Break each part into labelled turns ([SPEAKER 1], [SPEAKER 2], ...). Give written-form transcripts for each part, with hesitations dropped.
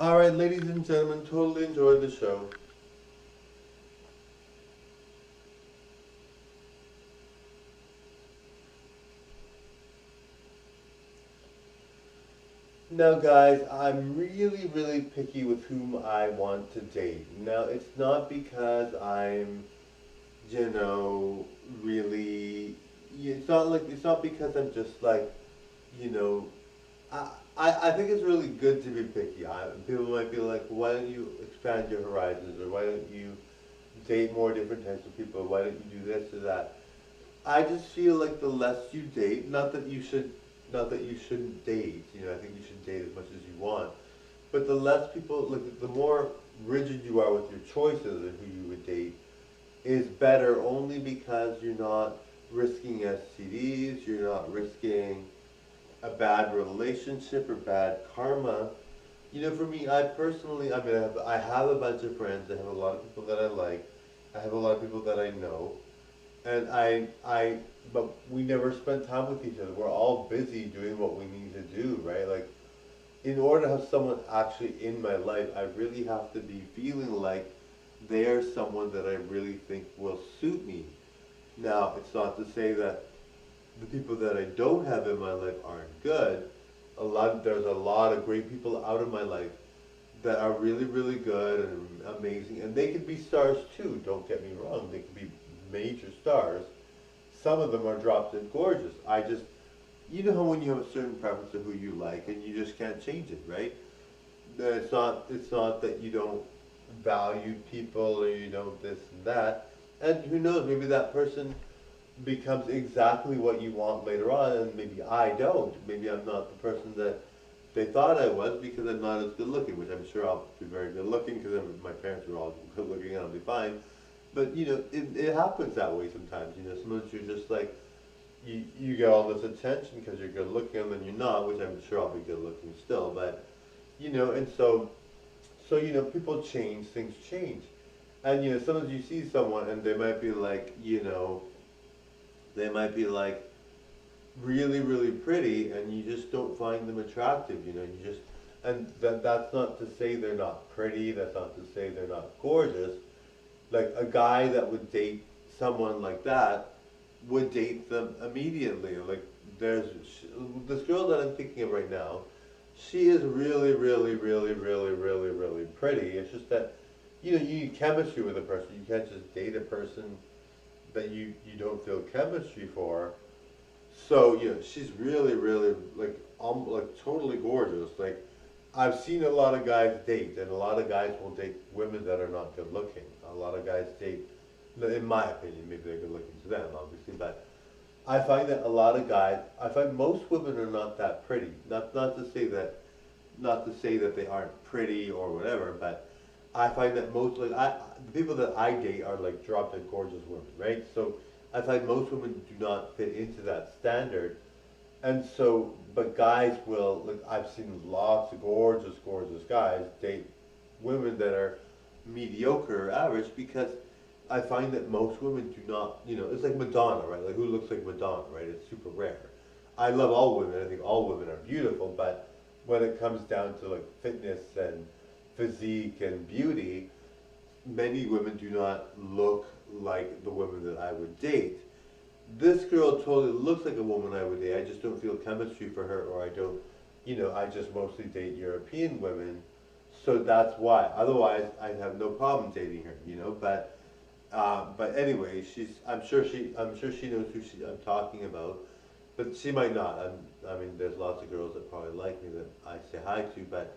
[SPEAKER 1] Alright, ladies and gentlemen, totally enjoyed the show. Now, guys, I'm really, really picky with whom I want to date. Now, it's not because I'm, you know, really. It's not because I'm just like, you know, I think it's really good to be picky. People might be like, why don't you expand your horizons, or why don't you date more different types of people? Why don't you do this or that? I just feel like the less you date, not that you shouldn't date. I think you should date as much as you want. But the less people, like, the more rigid you are with your choices and who you would date, is better only because you're not risking STDs, you're not risking a bad relationship or bad karma. For me, I personally, I have a bunch of friends. I have a lot of people that I like. I have a lot of people that I know, and but we never spend time with each other. We're all busy doing what we need to do, right? Like, in order to have someone actually in my life, I really have to be feeling like they're someone that I really think will suit me. Now, it's not to say that the people that I don't have in my life aren't good. There's a lot of great people out of my life that are really, really good and amazing, and they could be stars too. Don't get me wrong; they could be major stars. Some of them are drop dead gorgeous. You know how when you have a certain preference of who you like, and you just can't change it, right? It's not that you don't value people or you don't this and that. And who knows, maybe that person becomes exactly what you want later on, and maybe I don't. Maybe I'm not the person that they thought I was because I'm not as good looking, which I'm sure I'll be very good looking because my parents are all good looking and I'll be fine. But it happens that way sometimes. Sometimes you're just like, you get all this attention because you're good looking and then you're not, which I'm sure I'll be good looking still. But and so people change, things change, and sometimes you see someone and they might be like, they might be like really, really pretty, and you just don't find them attractive. And that's not to say they're not pretty. That's not to say they're not gorgeous. Like, a guy that would date someone like that would date them immediately. Like, there's this girl that I'm thinking of right now. She is really, really, really, really, really, really pretty. It's just that you need chemistry with a person. You can't just date a person that you don't feel chemistry for. So she's really, really, like totally gorgeous. Like, I've seen a lot of guys date, and a lot of guys will date women that are not good looking. A lot of guys date, in my opinion, maybe they're good looking to them, obviously, but I find most women are not that pretty. Not to say that they aren't pretty or whatever, but I find that the people that I date are like drop dead gorgeous women, right? So I find most women do not fit into that standard, and so but guys will, like, I've seen lots of gorgeous, gorgeous guys date women that are mediocre or average because I find that most women do not, it's like Madonna, right? Like, who looks like Madonna, right? It's super rare. I love all women. I think all women are beautiful, but when it comes down to like fitness and physique and beauty, many women do not look like the women that I would date. This girl totally looks like a woman I would date. I just don't feel chemistry for her, or I don't, I just mostly date European women. So that's why. Otherwise, I'd have no problem dating her, but anyway, I'm sure she knows who I'm talking about, but she might not. I mean, there's lots of girls that probably like me that I say hi to, but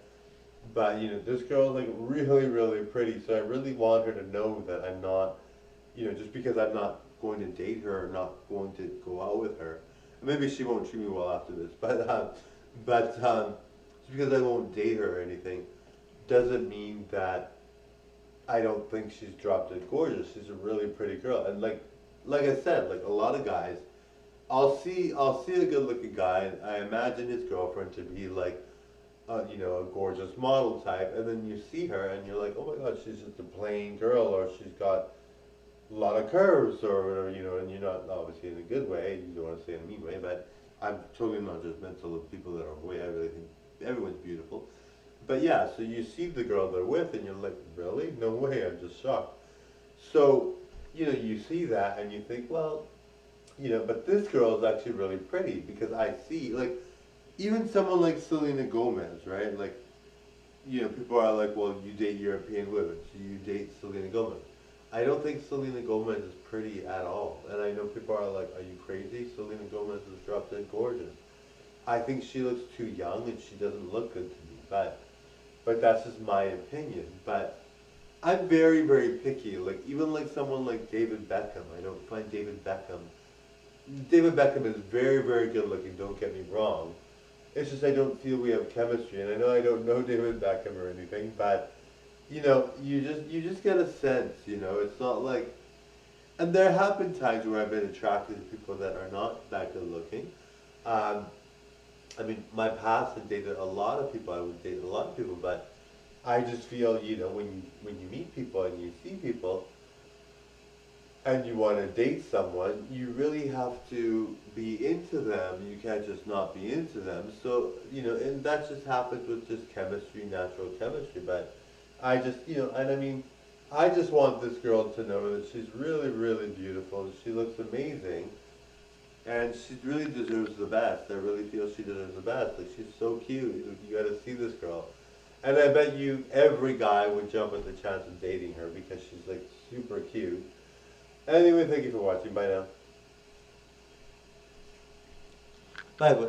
[SPEAKER 1] this girl is like really, really pretty. So I really want her to know that I'm not, just because I'm not going to date her or not going to go out with her. Maybe she won't treat me well after this, but just because I won't date her or anything doesn't mean that I don't think she's drop dead gorgeous. She's a really pretty girl, and like I said, like a lot of guys, I'll see a good looking guy, and I imagine his girlfriend to be like a gorgeous model type, and then you see her and you're like, oh my god, she's just a plain girl, or she's got a lot of curves or whatever, and you're not obviously in a good way. You don't want to say in a mean way, but I'm totally not judgmental of people that are way. I really think everyone's beautiful, But yeah, so you see the girl they're with and you're like, really? No way, I'm just shocked. So, you see that and you think, well, but this girl is actually really pretty because I see, like, even someone like Selena Gomez, right? Like, people are like, well, you date European women, so you date Selena Gomez. I don't think Selena Gomez is pretty at all. And I know people are like, are you crazy? Selena Gomez is drop dead gorgeous. I think she looks too young and she doesn't look good to me. But that's just my opinion. But I'm very, very picky. Like even like someone like David Beckham, I don't find David Beckham. David Beckham is very, very good looking. Don't get me wrong. It's just I don't feel we have chemistry, and I know I don't know David Beckham or anything, but you just get a sense. It's not like. And there have been times where I've been attracted to people that are not that good looking. Um, I mean, my past had dated a lot of people. I would date a lot of people, but I just feel, when you meet people and you see people and you want to date someone, you really have to be into them. You can't just not be into them. So, and that just happens with just chemistry, natural chemistry. But I just, and I mean, I just want this girl to know that she's really, really beautiful. She looks amazing. And she really deserves the best. I really feel she deserves the best. Like, she's so cute. You gotta see this girl. And I bet you every guy would jump at the chance of dating her because she's like super cute. Anyway, thank you for watching. Bye now. Bye, bye.